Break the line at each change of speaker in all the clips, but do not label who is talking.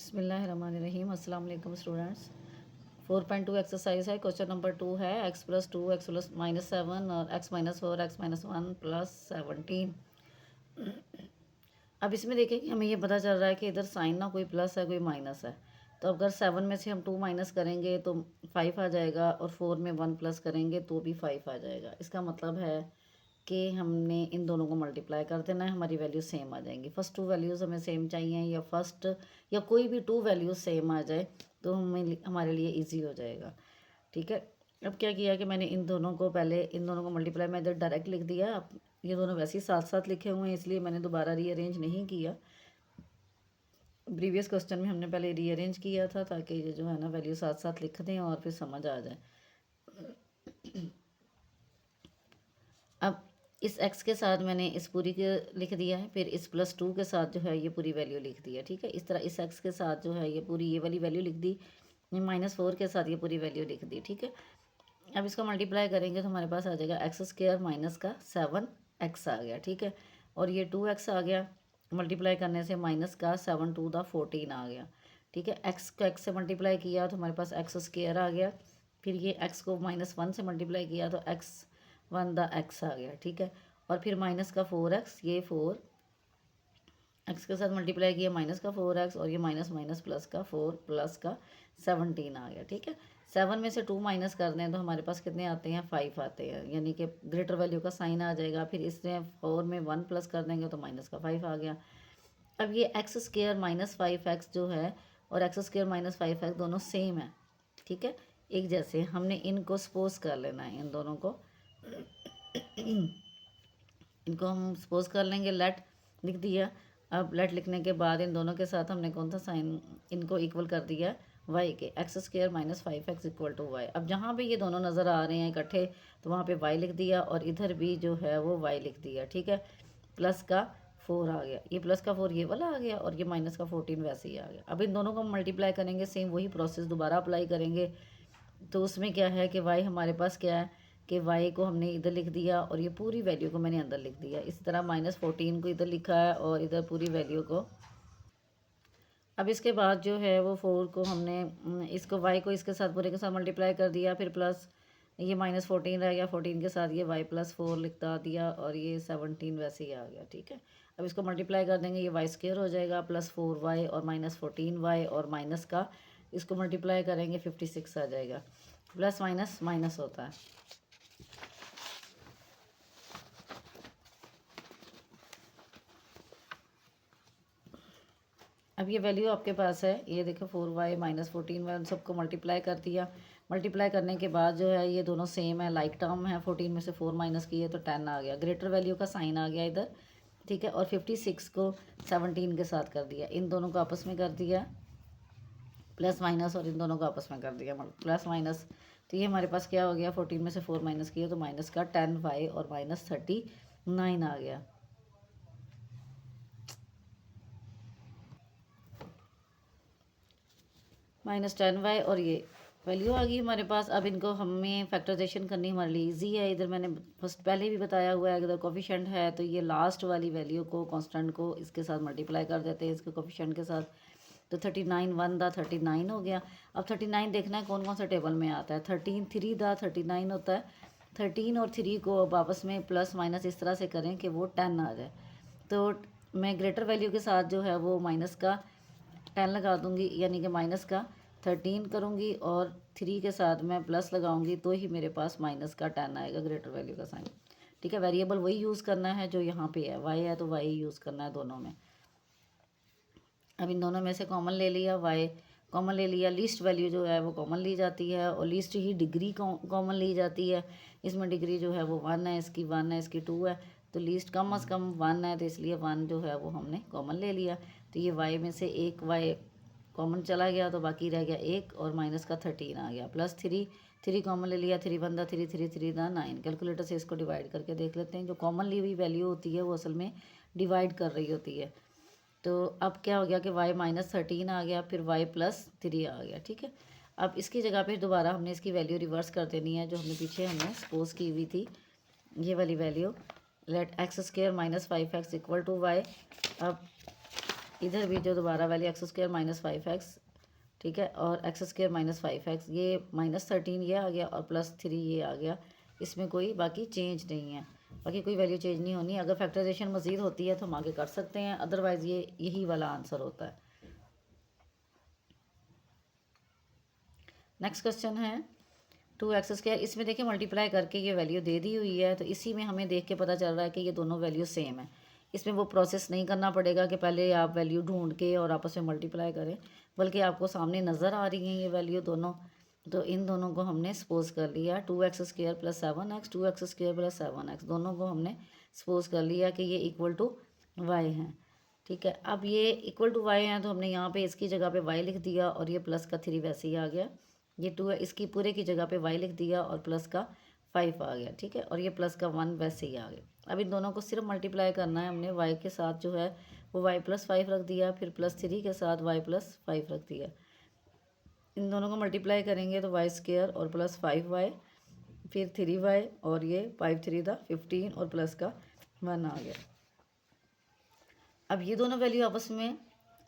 बिस्मिल्लाहिर्रहमानिर्रहीम। अस्सलाम वालेकुम स्टूडेंट्स। 4.2 एक्सरसाइज है। क्वेश्चन नंबर 2 है x+2 x+-7 और x-4 x-1 प्लस 17। अब इसमें देखें कि हमें ये पता चल रहा है कि इधर साइन ना कोई प्लस है कोई माइनस है। तो अगर 7 में से हम 2 माइनस करेंगे तो 5 आ जाएगा और 4 में 1 प्लस करेंगे तो भी 5 आ जाएगा। इसका मतलब है कि हमने इन दोनों को मल्टीप्लाई कर देना है, हमारी वैल्यू सेम आ जाएंगी। फर्स्ट टू वैल्यूज़ हमें सेम चाहिए या फर्स्ट या कोई भी टू वैल्यूज़ सेम आ जाए तो हमें हमारे लिए इजी हो जाएगा। ठीक है, अब क्या किया कि मैंने इन दोनों को पहले इन दोनों को मल्टीप्लाई मैं इधर डायरेक्ट लिख दिया। अब ये दोनों वैसे ही साथ साथ लिखे हुए हैं इसलिए मैंने दोबारा रीअरेंज नहीं किया। प्रीवियस क्वेश्चन में हमने पहले रीअरेंज किया था ताकि ये जो है ना वैल्यू साथ साथ लिख दें और फिर समझ आ जाए। अब इस x के साथ मैंने इस पूरी के लिख दिया है, फिर इस +2 के साथ जो है ये पूरी वैल्यू लिख दी है। ठीक है, इस तरह इस x के साथ जो है ये पूरी ये वाली वैल्यू लिख दी, -4 के साथ ये पूरी वैल्यू लिख दी। ठीक है, अब इसको मल्टीप्लाई करेंगे तो हमारे पास आ जाएगा x² माइनस का 7x आ गया। ठीक है, और ये 2x आ गया, मल्टीप्लाई करने से माइनस का 7 टू द 14 आ गया। ठीक है, x को x से मल्टीप्लाई किया तो हमारे पास x² आ गया, फिर ये x को -1 से मल्टीप्लाई किया तो x1 द x आ गया। ठीक है, और फिर माइनस का 4x, ये 4 x के साथ मल्टीप्लाई किया माइनस का 4x और ये माइनस माइनस प्लस का 4 प्लस का 17 आ गया। ठीक है, 7 में से 2 माइनस कर दें तो हमारे पास कितने आते हैं, 5 आते हैं, यानी कि ग्रेटर वैल्यू का साइन आ जाएगा। फिर इसमें 4 में 1 प्लस कर देंगे तो माइनस का 5 आ गया। अब ये x² -5x जो है और x² -5x दोनों सेम है। ठीक है, एक जैसे हमने इनको सपोज कर लेना है, इन दोनों को इनको हम सपोज कर लेंगे, लेट लिख दिया। अब लेट लिखने के बाद इन दोनों के साथ हमने कौन सा साइन इनको इक्वल कर दिया, y के x² -5x equal to y। अब जहाँ पे ये दोनों नज़र आ रहे हैं इकट्ठे तो वहाँ पे y लिख दिया और इधर भी जो है वो y लिख दिया। ठीक है, प्लस का 4 आ गया, ये प्लस का 4 ये वाला आ गया और ये माइनस का 14 वैसे ही आ गया। अब इन दोनों को मल्टीप्लाई करेंगे, सेम वही प्रोसेस दोबारा अप्लाई करेंगे। तो उसमें क्या है कि y हमारे पास क्या है कि y को हमने इधर लिख दिया और ये पूरी वैल्यू को मैंने अंदर लिख दिया। इसी तरह -14 को इधर लिखा है और इधर पूरी वैल्यू को। अब इसके बाद जो है वो 4 को हमने इसको y को इसके साथ पूरे के साथ मल्टीप्लाई कर दिया, फिर प्लस ये -14 रह गया, 14 के साथ ये y+4 लिखता दिया और ये 17 वैसे ही आ गया। ठीक है, अब इसको मल्टीप्लाई कर देंगे, ये y² हो जाएगा +4y और -14y और माइनस का इसको मल्टीप्लाई करेंगे 56 आ जाएगा। प्लस माइनस माइनस होता है। अब ये वैल्यू आपके पास है, ये देखो 4y -14y उन सबको मल्टीप्लाई कर दिया। मल्टीप्लाई करने के बाद जो है ये दोनों सेम है, लाइक टर्म है। 14 में से 4 माइनस किए तो 10 आ गया, ग्रेटर वैल्यू का साइन आ गया इधर। ठीक है, और 56 को 17 के साथ कर दिया, इन दोनों को आपस में कर दिया प्लस माइनस और इन दोनों को आपस में कर दिया प्लस माइनस। तो ये हमारे पास क्या हो गया, 14 में से 4 माइनस किया तो माइनस का 10y और -39 आ गया। -10y और ये वैल्यू आ गई हमारे पास। अब इनको हमें फैक्टराइजेशन करनी हमारे लिए इजी है। इधर मैंने फर्स्ट पहले भी बताया हुआ है, अगर कोफिशेंट है तो ये लास्ट वाली वैल्यू को कांस्टेंट को इसके साथ मल्टीप्लाई कर देते हैं, इसके कोफिशेंट के साथ। तो 39 1 दा 39 हो गया। अब 39 देखना है कौन कौन सा टेबल में आता है। 13 3 दा 39 होता है। 13 और 3 को अब आपस में प्लस माइनस इस तरह से करें कि वो 10 आ जाए। तो मैं ग्रेटर वैल्यू के साथ जो है वो माइनस का 10 लगा दूंगी, यानी कि माइनस का 13 करूँगी और 3 के साथ मैं प्लस लगाऊंगी तो ही मेरे पास माइनस का 10 आएगा, ग्रेटर वैल्यू का साइन। ठीक है, वेरिएबल वही यूज़ करना है जो यहाँ पे है, y है तो y यूज़ करना है दोनों में। अब इन दोनों में से कॉमन ले लिया, y कॉमन ले लिया, लीस्ट वैल्यू जो है वो कॉमन ली जाती है और लीस्ट ही डिग्री कॉमन ली जाती है। इसमें डिग्री जो है वो 1 है, इसकी 1 है, इसकी 2 है, तो लीस्ट कम अज़ कम 1 है, तो इसलिए 1 जो है वो हमने कॉमन ले लिया। तो ये y में से एक y कॉमन चला गया तो बाकी रह गया 1 और माइनस का 13 आ गया, प्लस 3 कॉमन ले लिया, 3 बंदा 3 3 3 दा 9। कैलकुलेटर से इसको डिवाइड करके देख लेते हैं, जो कॉमन ली हुई वैल्यू होती है वो असल में डिवाइड कर रही होती है। तो अब क्या हो गया कि y -13 आ गया, फिर y +3 आ गया। ठीक है, अब इसकी जगह पे दोबारा हमने इसकी वैल्यू रिवर्स कर देनी है, जो हमने पीछे हमने सपोज की हुई थी, ये वाली value. Let x² -5x equal to y। अब इधर भी जो दोबारा value x square minus 5x, ठीक है, और एक्स स्क्वायर माइनस 5x, ये -13 ये आ गया और +3 ये आ गया। इसमें कोई बाकी चेंज नहीं है, बाकी कोई वैल्यू चेंज नहीं होनी। अगर फैक्टराइजेशन मज़ीद होती है तो हम आगे कर सकते हैं, अदरवाइज़ ये यही वाला आंसर होता है। नेक्स्ट क्वेश्चन है 2x²। इसमें देखिए मल्टीप्लाई करके ये वैल्यू दे दी हुई है, तो इसी में हमें देख के पता चल रहा है कि ये दोनों वैल्यू सेम है। इसमें वो प्रोसेस नहीं करना पड़ेगा कि पहले आप वैल्यू ढूंढ के और आपस में मल्टीप्लाई करें, बल्कि आपको सामने नज़र आ रही हैं ये वैल्यू दोनों। तो इन दोनों को हमने सपोज कर लिया 2x² + 7x, 2x² + 7x, दोनों को हमने सपोज कर लिया कि ये इक्वल टू y हैं। ठीक है, अब ये इक्वल टू y हैं तो हमने यहाँ पे इसकी जगह पे y लिख दिया और ये प्लस का 3 वैसे ही आ गया। ये 2 है, इसकी पूरे की जगह पे y लिख दिया और प्लस का 5 आ गया। ठीक है, और ये प्लस का 1 वैसे ही आ गया। अब इन दोनों को सिर्फ मल्टीप्लाई करना है हमने। y के साथ जो है वो y + 5 रख दिया, फिर +3 के साथ y + 5 रख दिया। इन दोनों को मल्टीप्लाई करेंगे तो y² और +5y, फिर 3y और ये 5 3 दा 15 और प्लस का 1 आ गया। अब ये दोनों वैल्यू आपस में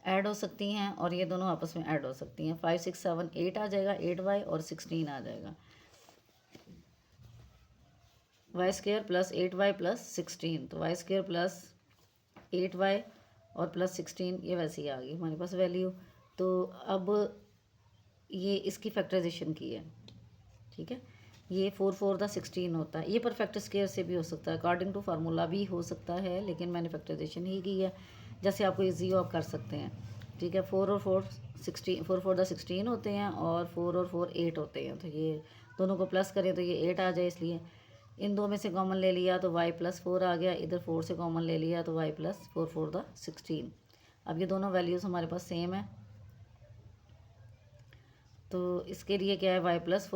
ऐड हो सकती हैं और ये दोनों आपस में ऐड हो सकती हैं। 5 6 7 8 आ जाएगा, 8y और 16 आ जाएगा। y² + 8y + 16, तो y² + 8y और +16 ये वैसे ही आ गई हमारे पास वैल्यू। तो अब ये इसकी फैक्टराइजेशन की है। ठीक है, ये 4 4 दा 16 होता है। ये परफेक्ट स्क्वायर से भी हो सकता है, अकॉर्डिंग टू फार्मूला भी हो सकता है, लेकिन मैंने फैक्टराइजेशन ही की है। जैसे आपको ईजी हो आप कर सकते हैं। ठीक है, 4 और 4 16, 4 4 दा 16 होते हैं और 4 और 4 8 होते हैं। तो ये दोनों को प्लस करें तो ये 8 आ जाए, इसलिए इन दो में से कॉमन ले लिया तो y + 4 आ गया। इधर 4 से कॉमन ले लिया तो y + 4 4 दा 16। अब ये दोनों वैल्यूज़ हमारे पास सेम है, तो इसके लिए क्या है y +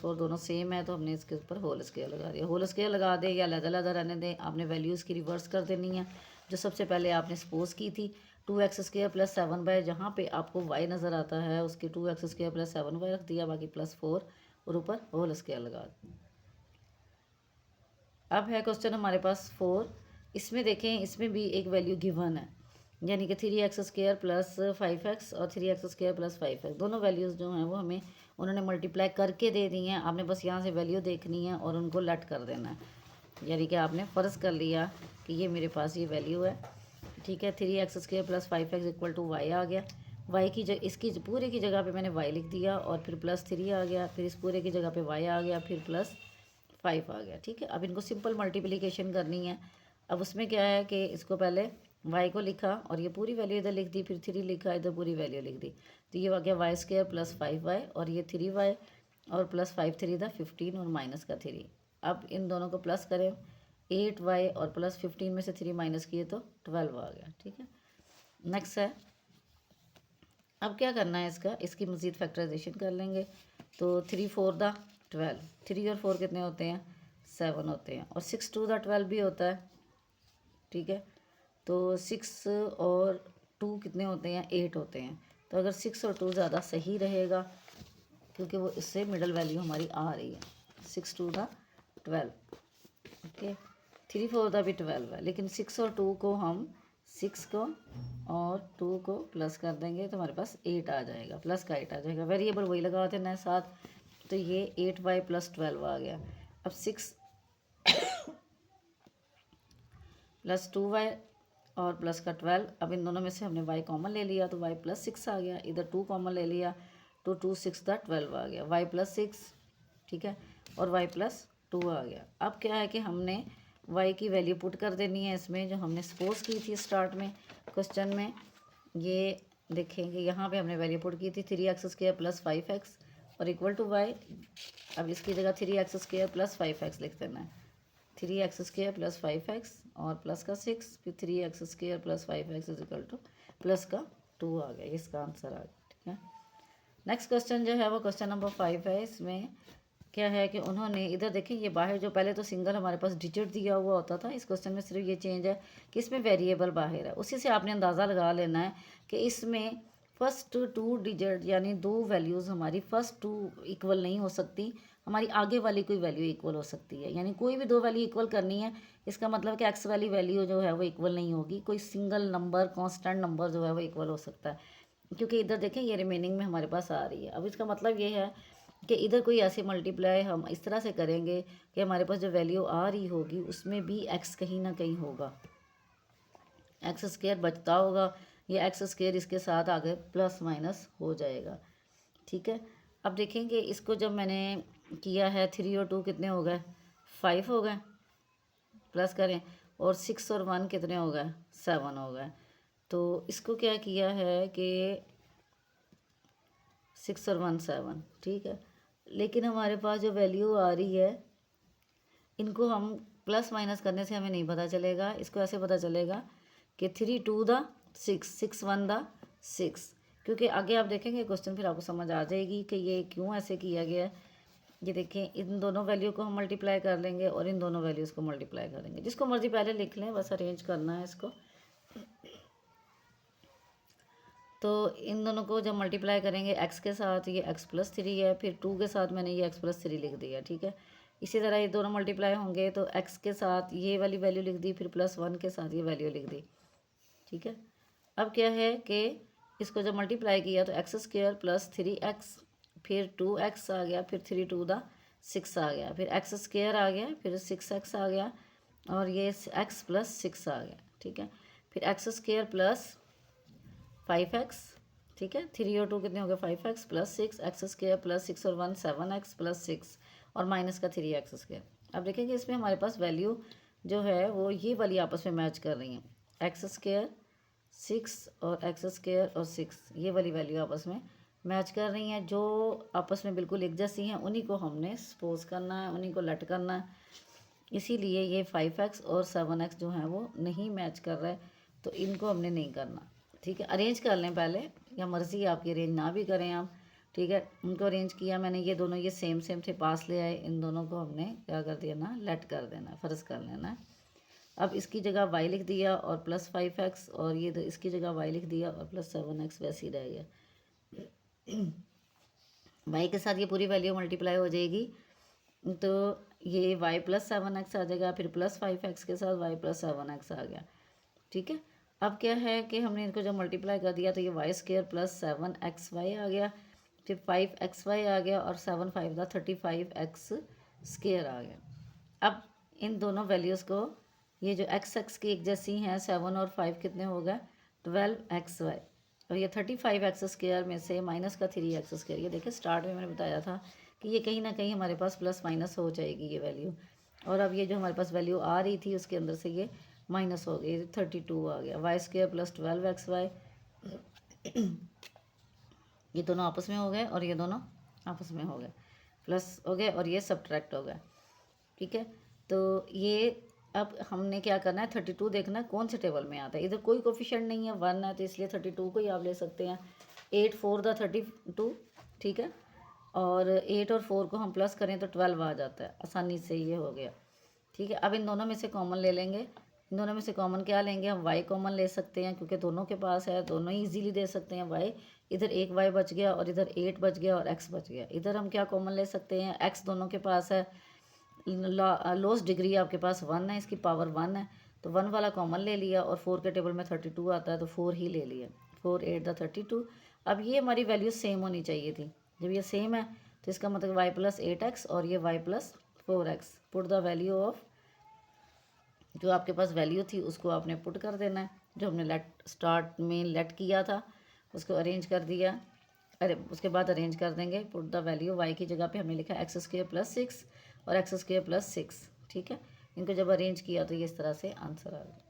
4 दोनों सेम है, तो हमने इसके ऊपर होल स्क्वायर लगा दिया। होल स्क्वायर लगा दें या लहदा रहने दें, आपने वैल्यूज़ की रिवर्स कर देनी है जो सबसे पहले आपने सपोज की थी। 2x² + 7y, जहाँ पे आपको y नज़र आता है उसके 2x² + 7y रख दिया, बाकी +4 और ऊपर होल स्क्वायर लगा दिया। अब है क्वेश्चन हमारे पास 4। इसमें देखें, इसमें भी एक वैल्यू गिवन है, यानी कि 3x² + 5x और 3x² + 5x, दोनों वैल्यूज़ जो हैं वो हमें उन्होंने मल्टीप्लाई करके दे दी हैं। आपने बस यहाँ से वैल्यू देखनी है और उनको लेट कर देना है, यानी कि आपने फ़र्ज़ कर लिया कि ये मेरे पास ये वैल्यू है। ठीक है, 3x² + 5x = y आ गया। y की इसकी पूरे की जगह पे मैंने y लिख दिया और फिर +3 आ गया, फिर इस पूरे की जगह पे y आ गया, फिर +5 आ गया। ठीक है, अब इनको सिंपल मल्टीप्लिकेशन करनी है। अब उसमें क्या है कि इसको पहले y को लिखा और ये पूरी वैल्यू इधर लिख दी, फिर 3 लिखा, इधर पूरी वैल्यू लिख दी, तो ये आ गया y² + 5y और ये 3y और +5 3 दा 15 और माइनस का 3। अब इन दोनों को प्लस करें, 8y और +15 में से 3 माइनस किए तो 12 आ गया। ठीक है, नेक्स्ट है, अब क्या करना है इसकी मज़ीद फैक्टराइजेशन कर लेंगे। तो 3 4 दा 12, 3 और 4 कितने होते हैं 7 होते हैं, और 6 2 दा 12 भी होता है। ठीक है, तो 6 और 2 कितने होते हैं 8 होते हैं। तो अगर 6 और 2 ज़्यादा सही रहेगा, क्योंकि वो इससे मिडल वैल्यू हमारी आ रही है, 6 2 दा 12। ओके, 3 4 दा भी 12 है, लेकिन 6 और 2 को हम 6 को और 2 को प्लस कर देंगे तो हमारे पास 8 आ जाएगा, प्लस का 8 आ जाएगा। वेरिएबल वही लगा देना है साथ, तो ये 8y + 12 आ गया। अब 6 + 2y और प्लस का 12, अब इन दोनों में से हमने y कॉमन ले लिया तो y + 6 आ गया। इधर 2 कॉमन ले लिया तो 2 6 दा 12 आ गया, y + 6। ठीक है, और y + 2 आ गया। अब क्या है कि हमने y की वैल्यू पुट कर देनी है इसमें, जो हमने सपोज की थी स्टार्ट में क्वेश्चन में। ये देखेंगे यहाँ पे हमने वैल्यू पुट की थी 3x² + 5x और इक्वल टू y। अब इसकी जगह 3x² + 5x लिख देना है, 3x² + 5x और प्लस का 6, फिर 3x² + 5x = प्लस का 2 आ गया। इसका आंसर आ गया। ठीक है, नेक्स्ट क्वेश्चन जो है वो क्वेश्चन नंबर 5 है। इसमें क्या है कि उन्होंने इधर देखें, ये बाहर जो पहले तो सिंगल हमारे पास डिजिट दिया हुआ होता था, इस क्वेश्चन में सिर्फ ये चेंज है कि इसमें वेरिएबल बाहर है। उसी से आपने अंदाज़ा लगा लेना है कि इसमें फर्स्ट 2 डिजिट यानी 2 वैल्यूज़ हमारी फर्स्ट 2 इक्वल नहीं हो सकती, हमारी आगे वाली कोई वैल्यू इक्वल हो सकती है, यानी कोई भी दो वैल्यू इक्वल करनी है, इसका मतलब कि एक्स वाली वैल्यू जो है वो इक्वल नहीं होगी, कोई सिंगल नंबर कांस्टेंट नंबर जो है वो इक्वल हो सकता है, क्योंकि इधर देखें ये रिमेनिंग में हमारे पास आ रही है। अब इसका मतलब ये है कि इधर कोई ऐसी मल्टीप्लाई हम इस तरह से करेंगे कि हमारे पास जो वैल्यू आ रही होगी उसमें भी एक्स कहीं ना कहीं होगा, एक्स स्क्वायर बचता होगा, ये एक्स स्क्वायर इसके साथ आगे प्लस माइनस हो जाएगा। ठीक है, अब देखेंगे इसको जब मैंने किया है 3 और 2 कितने हो गए, 5 हो गए, प्लस करें, और 6 और 1 कितने हो गए, 7 हो गए। तो इसको क्या किया है कि 6 और 1 7, ठीक है, लेकिन हमारे पास जो वैल्यू आ रही है इनको हम प्लस माइनस करने से हमें नहीं पता चलेगा, इसको ऐसे पता चलेगा कि 3 2 द 6 6 1 द 6, क्योंकि आगे आप देखेंगे क्वेश्चन फिर आपको समझ आ जाएगी कि ये क्यों ऐसे किया गया है। ये देखें, इन दोनों वैल्यू को हम मल्टीप्लाई कर लेंगे और इन दोनों वैल्यूज़ को मल्टीप्लाई करेंगे, जिसको मर्जी पहले लिख लें, बस अरेंज करना है इसको। तो इन दोनों को जब मल्टीप्लाई करेंगे एक्स के साथ, ये एक्स प्लस 3 है, फिर 2 के साथ मैंने ये एक्स प्लस 3 लिख दिया, ठीक है। इसी तरह ये दोनों मल्टीप्लाई होंगे तो एक्स के साथ ये वाली वैल्यू लिख दी, फिर +1 के साथ ये वैल्यू लिख दी, ठीक है। अब क्या है कि इसको जब मल्टीप्लाई किया तो एक्स स्क्वायर प्लस 3x, फिर 2x आ गया, फिर 3 2 द 6 आ गया, फिर एक्स स्क्वायर आ गया, फिर 6x आ गया, और ये x प्लस 6 आ गया, ठीक है। फिर एक्स स्क्वायर प्लस 5x, ठीक है, 3 और 2 कितने हो गए, 5x plus 6, x square plus 6 और 1 7x प्लस 6, और माइनस का 3x स्क्वायर। अब देखेंगे इसमें हमारे पास वैल्यू जो है वो ये वाली आपस में मैच कर रही हैं, एक्स स्क्वायर 6 और एक्स स्क्वायर और 6, ये वाली वैल्यू आपस में मैच कर रही हैं, जो आपस में बिल्कुल एक जैसी हैं, उन्हीं को हमने सपोज करना है, उन्हीं को लेट करना है। इसीलिए ये 5x और 7x जो हैं वो नहीं मैच कर रहे, तो इनको हमने नहीं करना, ठीक है। अरेंज कर लें पहले, या मर्ज़ी आपकी अरेंज ना भी करें आप, ठीक है। उनको अरेंज किया मैंने, ये दोनों ये सेम सेम थे, पास ले आए, इन दोनों को हमने क्या कर दिया ना, लेट कर देना, फ़र्ज़ कर लेना है। अब इसकी जगह y लिख दिया और प्लस 5x, और ये इसकी जगह y लिख दिया और प्लस 7x, वैसे ही रह गया। y के साथ ये पूरी वैल्यू मल्टीप्लाई हो जाएगी, तो ये y प्लस 7x आ जाएगा, फिर प्लस 5x के साथ y प्लस 7x आ गया, ठीक है। अब क्या है कि हमने इनको जब मल्टीप्लाई कर दिया तो ये वाई स्क्वायर प्लस 7xy आ गया, फिर 5xy आ गया, और 7 5 का 35x स्क्वायर आ गया। अब इन दोनों वैल्यूज़ को, ये जो x की एक जैसी हैं, 7 और 5 कितने हो गए, 12xy, और ये 35x स्क्वायर में से माइनस का 3x स्क्वायर, ये देखिए स्टार्ट में मैंने बताया था कि ये कहीं ना कहीं हमारे पास प्लस माइनस हो जाएगी ये वैल्यू, और अब ये जो हमारे पास वैल्यू आ रही थी उसके अंदर से ये माइनस हो गई, 32 आ गया, वाई स्क्वायर प्लस 12xy, ये दोनों आपस में हो गए और ये दोनों आपस में हो गए, प्लस हो गए, और ये सब्ट्रैक्ट हो गए, ठीक है। तो ये अब हमने क्या करना है, 32 देखना है कौन से टेबल में आता है, इधर कोई कोफिशिएंट नहीं है, 1 है, तो इसलिए 32 को ही आप ले सकते हैं, 8 4 द 32, ठीक है, और 8 और 4 को हम प्लस करें तो 12 आ जाता है, आसानी से ये हो गया, ठीक है। अब इन दोनों में से कॉमन ले लेंगे, इन दोनों में से कॉमन क्या लेंगे, हम y कॉमन ले सकते हैं, क्योंकि दोनों के पास है, दोनों ही इजीली दे सकते हैं y, इधर एक y बच गया और इधर 8 बच गया और x बच गया, इधर हम क्या कॉमन ले सकते हैं, x दोनों के पास है, लोएस्ट डिग्री आपके पास 1 है, इसकी पावर 1 है, तो 1 वाला कॉमन ले लिया, और 4 के टेबल में 32 आता है तो 4 ही ले लिया, 4 8 द 32। अब ये हमारी वैल्यू सेम होनी चाहिए थी, जब ये सेम है तो इसका मतलब y प्लस 8x और ये y plus 4x, put the value of, जो आपके पास वैल्यू थी उसको आपने पुट कर देना है, जो हमने लेट स्टार्ट में लेट किया था उसको अरेंज कर दिया, अरे उसके बाद अरेंज कर देंगे, पुट द वैल्यू, y की जगह पे हमने लिखा एक्स स्क्वायर प्लस 6 और एक्स स्क्वायर प्लस 6, ठीक है। इनको जब अरेंज किया तो ये इस तरह से आंसर आ गया।